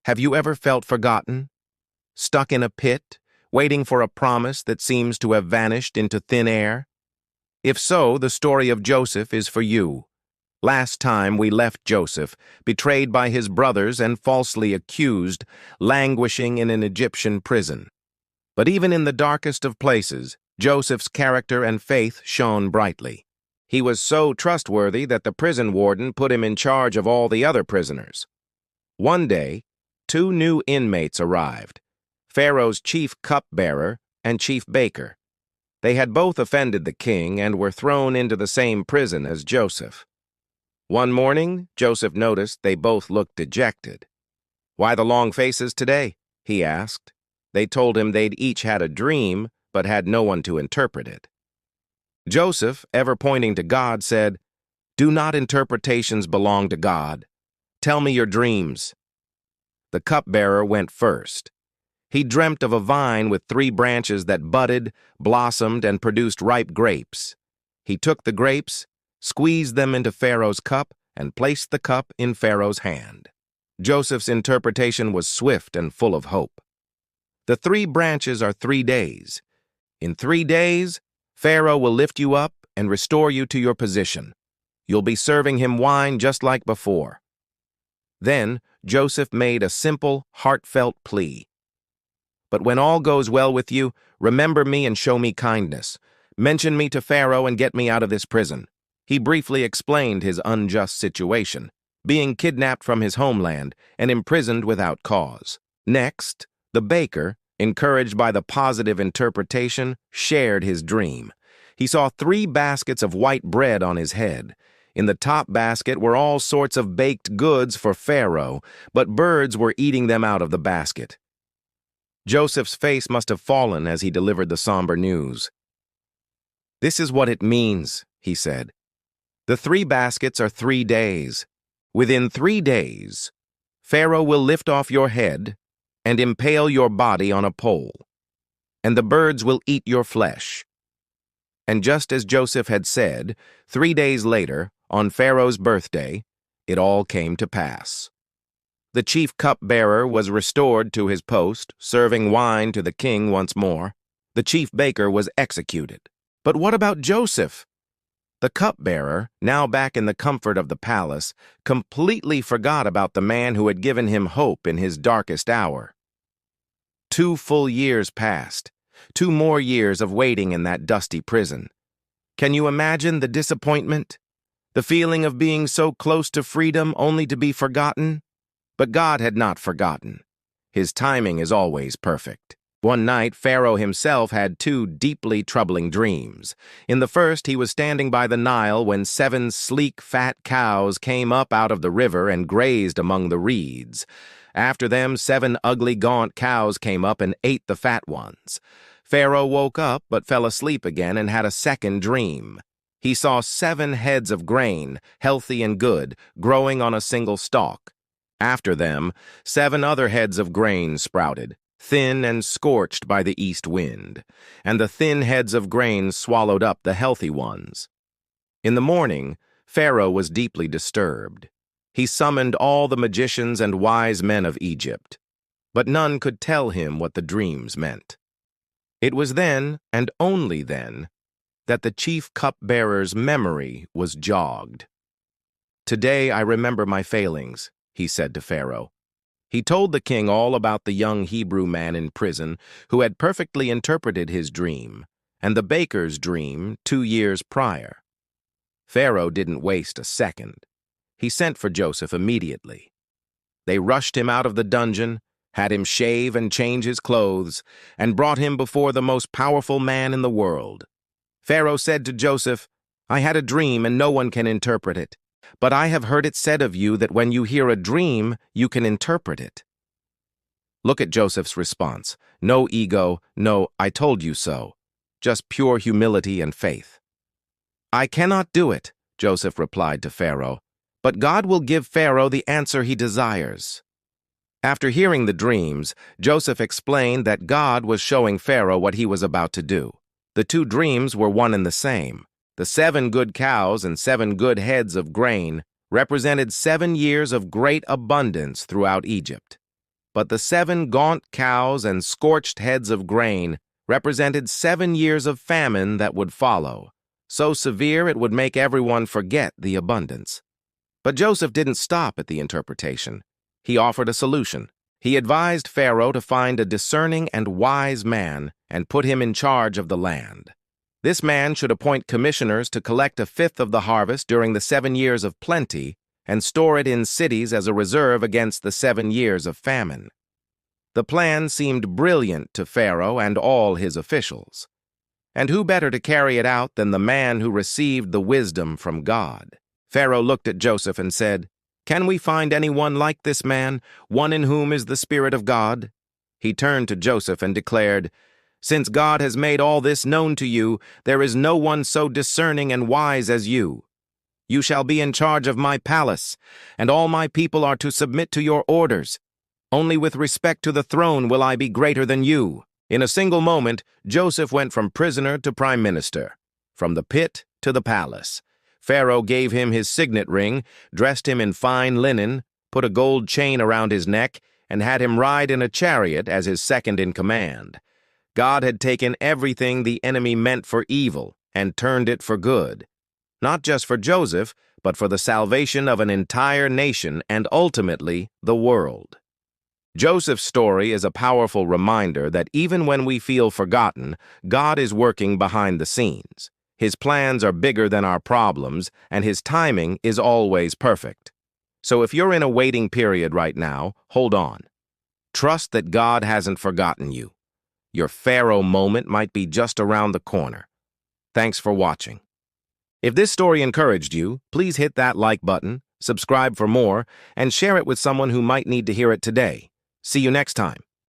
Have you ever felt forgotten? Stuck in a pit, waiting for a promise that seems to have vanished into thin air? If so, the story of Joseph is for you. Last time we left Joseph, betrayed by his brothers and falsely accused, languishing in an Egyptian prison. But even in the darkest of places, Joseph's character and faith shone brightly. He was so trustworthy that the prison warden put him in charge of all the other prisoners. One day, two new inmates arrived, Pharaoh's chief cupbearer and chief baker. They had both offended the king and were thrown into the same prison as Joseph. One morning, Joseph noticed they both looked dejected. "Why the long faces today?" he asked. They told him they'd each had a dream, but had no one to interpret it. Joseph, ever pointing to God, said, "Do not interpretations belong to God? Tell me your dreams." The cupbearer went first. He dreamt of a vine with 3 branches that budded, blossomed, and produced ripe grapes. He took the grapes, squeezed them into Pharaoh's cup, and placed the cup in Pharaoh's hand. Joseph's interpretation was swift and full of hope. The 3 branches are 3 days. In 3 days, Pharaoh will lift you up and restore you to your position. You'll be serving him wine just like before. Then Joseph made a simple, heartfelt plea. "But when all goes well with you, remember me and show me kindness. Mention me to Pharaoh and get me out of this prison." He briefly explained his unjust situation, being kidnapped from his homeland and imprisoned without cause. Next, the baker, encouraged by the positive interpretation, shared his dream. He saw 3 baskets of white bread on his head. In the top basket were all sorts of baked goods for Pharaoh, but birds were eating them out of the basket. Joseph's face must have fallen as he delivered the somber news. "This is what it means," he said. "The 3 baskets are 3 days. Within 3 days, Pharaoh will lift off your head and impale your body on a pole, and the birds will eat your flesh." And just as Joseph had said, 3 days later, on Pharaoh's birthday, it all came to pass. The chief cupbearer was restored to his post, serving wine to the king once more. The chief baker was executed. But what about Joseph? The cupbearer, now back in the comfort of the palace, completely forgot about the man who had given him hope in his darkest hour. 2 full years passed, 2 more years of waiting in that dusty prison. Can you imagine the disappointment? The feeling of being so close to freedom only to be forgotten? But God had not forgotten. His timing is always perfect. One night, Pharaoh himself had 2 deeply troubling dreams. In the first, he was standing by the Nile when 7 sleek, fat cows came up out of the river and grazed among the reeds. After them, 7 ugly, gaunt cows came up and ate the fat ones. Pharaoh woke up but fell asleep again and had a second dream. He saw 7 heads of grain, healthy and good, growing on a single stalk. After them, 7 other heads of grain sprouted, thin and scorched by the east wind, and the thin heads of grain swallowed up the healthy ones. In the morning, Pharaoh was deeply disturbed. He summoned all the magicians and wise men of Egypt, but none could tell him what the dreams meant. It was then, and only then, that the chief cupbearer's memory was jogged. "Today I remember my failings," he said to Pharaoh. He told the king all about the young Hebrew man in prison who had perfectly interpreted his dream, and the baker's dream 2 years prior. Pharaoh didn't waste a second. He sent for Joseph immediately. They rushed him out of the dungeon, had him shave and change his clothes, and brought him before the most powerful man in the world. Pharaoh said to Joseph, "I had a dream and no one can interpret it. But I have heard it said of you that when you hear a dream, you can interpret it." Look at Joseph's response. No ego, no "I told you so." Just pure humility and faith. "I cannot do it," Joseph replied to Pharaoh, "but God will give Pharaoh the answer he desires." After hearing the dreams, Joseph explained that God was showing Pharaoh what he was about to do. The 2 dreams were one and the same. The 7 good cows and 7 good heads of grain represented 7 years of great abundance throughout Egypt. But the 7 gaunt cows and scorched heads of grain represented 7 years of famine that would follow, so severe it would make everyone forget the abundance. But Joseph didn't stop at the interpretation. He offered a solution. He advised Pharaoh to find a discerning and wise man and put him in charge of the land. This man should appoint commissioners to collect 1/5 of the harvest during the 7 years of plenty and store it in cities as a reserve against the 7 years of famine. The plan seemed brilliant to Pharaoh and all his officials. And who better to carry it out than the man who received the wisdom from God? Pharaoh looked at Joseph and said, "Can we find anyone like this man, one in whom is the Spirit of God?" He turned to Joseph and declared, "Since God has made all this known to you, there is no one so discerning and wise as you. You shall be in charge of my palace, and all my people are to submit to your orders. Only with respect to the throne will I be greater than you." In a single moment, Joseph went from prisoner to prime minister, from the pit to the palace. Pharaoh gave him his signet ring, dressed him in fine linen, put a gold chain around his neck, and had him ride in a chariot as his second in command. God had taken everything the enemy meant for evil and turned it for good, not just for Joseph, but for the salvation of an entire nation and ultimately the world. Joseph's story is a powerful reminder that even when we feel forgotten, God is working behind the scenes. His plans are bigger than our problems, and his timing is always perfect. So if you're in a waiting period right now, hold on. Trust that God hasn't forgotten you. Your Pharaoh moment might be just around the corner. Thanks for watching. If this story encouraged you, please hit that like button, subscribe for more, and share it with someone who might need to hear it today. See you next time.